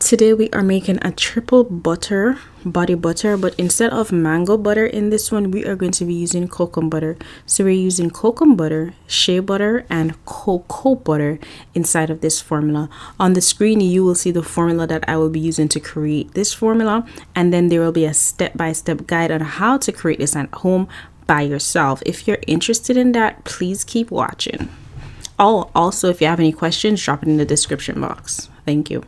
Today we are making a triple butter, body butter, but instead of mango butter in this one, we are going to be using kokum butter. So we're using kokum butter, shea butter, and cocoa butter inside of this formula. On the screen, you will see the formula that I will be using to create this formula, and then there will be a step-by-step guide on how to create this at home by yourself. If you're interested in that, please keep watching. Oh, also, if you have any questions, drop it in the description box. Thank you.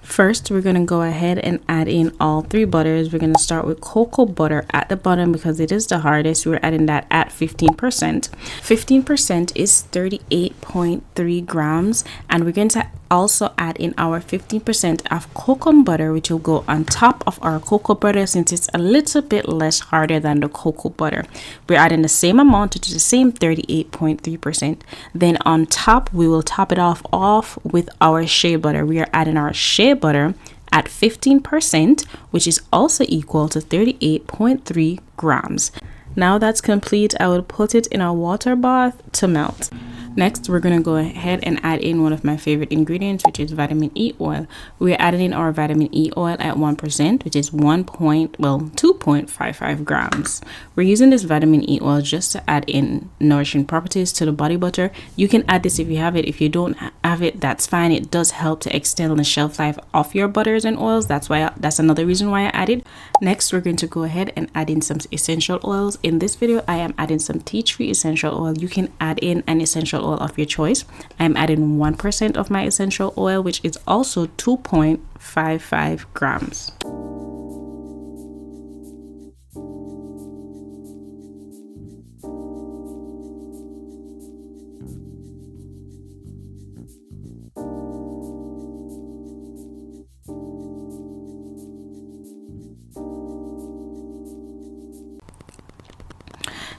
First, we're going to go ahead and add in all three butters. We're going to start with cocoa butter at the bottom because it is the hardest. We're adding that at 15%. 15% is 38.3 grams, and we're going to also add in our 15% of kokum butter, which will go on top of our cocoa butter since it's a little bit less harder than the cocoa butter. We're adding the same amount to the same 38.3%. Then on top, we will top it off with our shea butter. We are adding our shea butter at 15%, which is also equal to 38.3 grams. Now that's complete, I will put it in a water bath to melt. Next, we're going to go ahead and add in one of my favorite ingredients, which is vitamin E oil. We're adding in our vitamin E oil at 1%, which is 2.55 grams. We're using this vitamin E oil just to add in nourishing properties to the body butter. You can add this if you have it. If you don't have it, that's fine. It does help to extend the shelf life of your butters and oils. That's another reason why I added. Next, we're going to go ahead and add in some essential oils. In this video, I am adding some tea tree essential oil. You can add in an essential oil of your choice. I'm adding 1% of my essential oil, which is also 2.55 grams.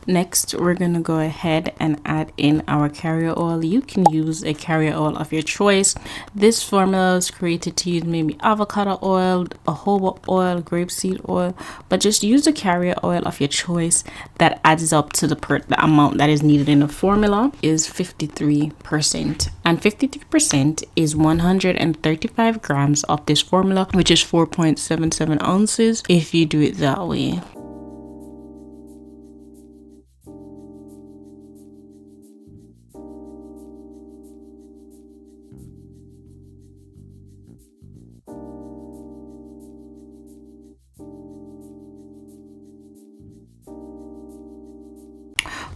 Next, we're going to go ahead and add in our carrier oil. You can use a carrier oil of your choice. This formula is created to use maybe avocado oil, jojoba oil, grapeseed oil, but just use the carrier oil of your choice that adds up to the amount that is needed in the formula is 53%. And 53% is 135 grams of this formula, which is 4.77 ounces if you do it that way.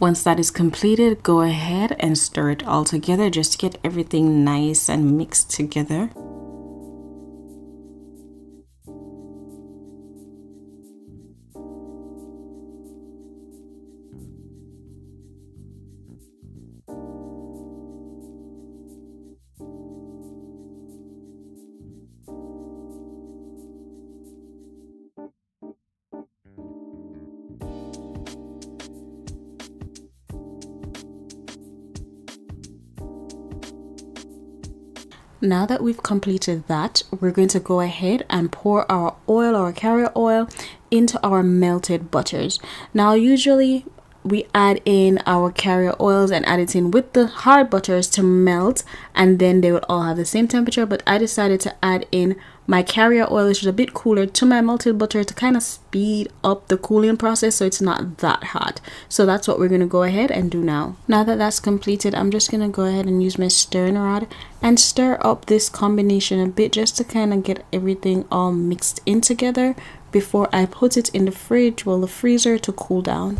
Once that is completed, go ahead and stir it all together just to get everything nice and mixed together. Now that we've completed that, we're going to go ahead and pour our oil, our carrier oil, into our melted butters. Now, usually we add in our carrier oils and add it in with the hard butters to melt, and then they would all have the same temperature. But I decided to add in my carrier oil, which is a bit cooler, to my melted butter to kind of speed up the cooling process so it's not that hot. So that's what we're going to go ahead and do now. Now that that's completed, I'm just going to go ahead and use my stirring rod and stir up this combination a bit just to kind of get everything all mixed in together before I put it in the fridge, well, the freezer, to cool down.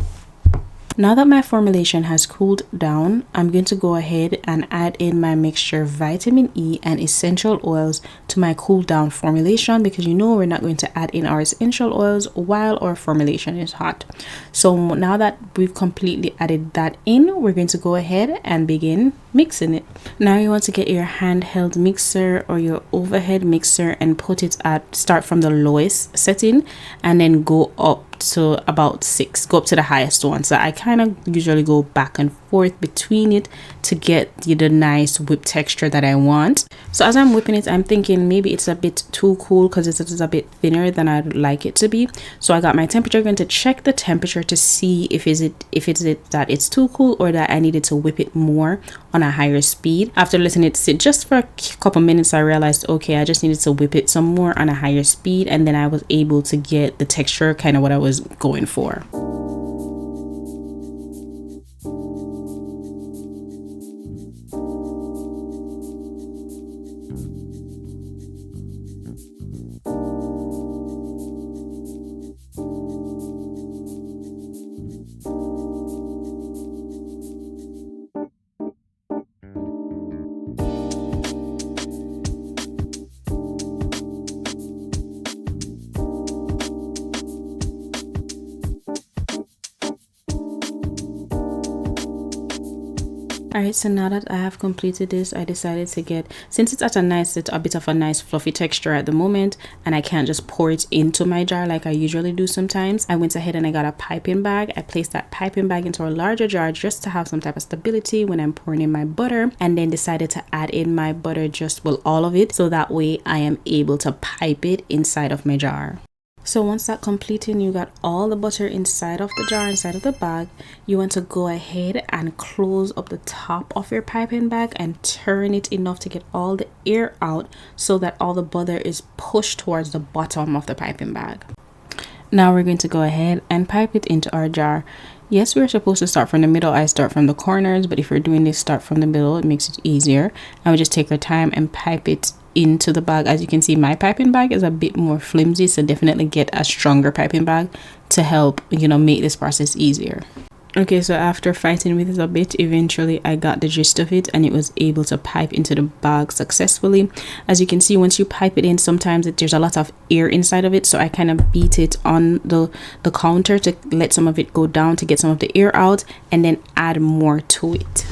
Now that my formulation has cooled down, I'm going to go ahead and add in my mixture of vitamin E and essential oils to my cool down formulation, because you know we're not going to add in our essential oils while our formulation is hot. So now that we've completely added that in, we're going to go ahead and begin mixing it. Now you want to get your handheld mixer or your overhead mixer and put it at, start from the lowest setting and then go up to about 6, go up to the highest one. So I kind of usually go back and forth between it to get the nice whip texture that I want. So as I'm whipping it, I'm thinking maybe it's a bit too cool because it is a bit thinner than I'd like it to be. So I got my temperature gun to check the temperature to see if it's that it's too cool or that I needed to whip it more on a higher speed. After letting it sit just for a couple minutes, I realized, okay, I just needed to whip it some more on a higher speed, and then I was able to get the texture kind of what I was going for. Alright, so now that I have completed this, I decided to get, since it's a bit of a nice fluffy texture at the moment, and I can't just pour it into my jar like I usually do sometimes, I went ahead and I got a piping bag. I placed that piping bag into a larger jar just to have some type of stability when I'm pouring in my butter, and then decided to add in my butter, just, well, all of it, so that way I am able to pipe it inside of my jar. So once that completing, you got all the butter inside of the jar, inside of the bag, you want to go ahead and close up the top of your piping bag and turn it enough to get all the air out so that all the butter is pushed towards the bottom of the piping bag. Now we're going to go ahead and pipe it into our jar. Yes, we're supposed to start from the middle. I start from the corners, but if you're doing this, start from the middle. It makes it easier. And we just take our time and pipe it into the bag. As you can see, my piping bag is a bit more flimsy, so definitely get a stronger piping bag to help, make this process easier. Okay, so after fighting with it a bit, eventually I got the gist of it and it was able to pipe into the bag successfully. As you can see, once you pipe it in, sometimes there's a lot of air inside of it, so I kind of beat it on the counter to let some of it go down to get some of the air out, and then add more to it.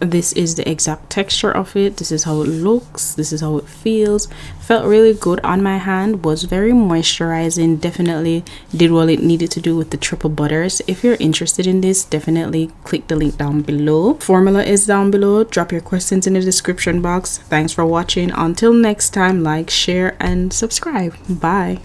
This is the exact texture of it. This is how it looks. This is how it feels. Felt really good on my hand. Was very moisturizing. Definitely did what it needed to do with the triple butters. If you're interested in this, definitely click the link down below. Formula is down below. Drop your questions in the description box. Thanks for watching. Until next time, like, share, and subscribe. Bye.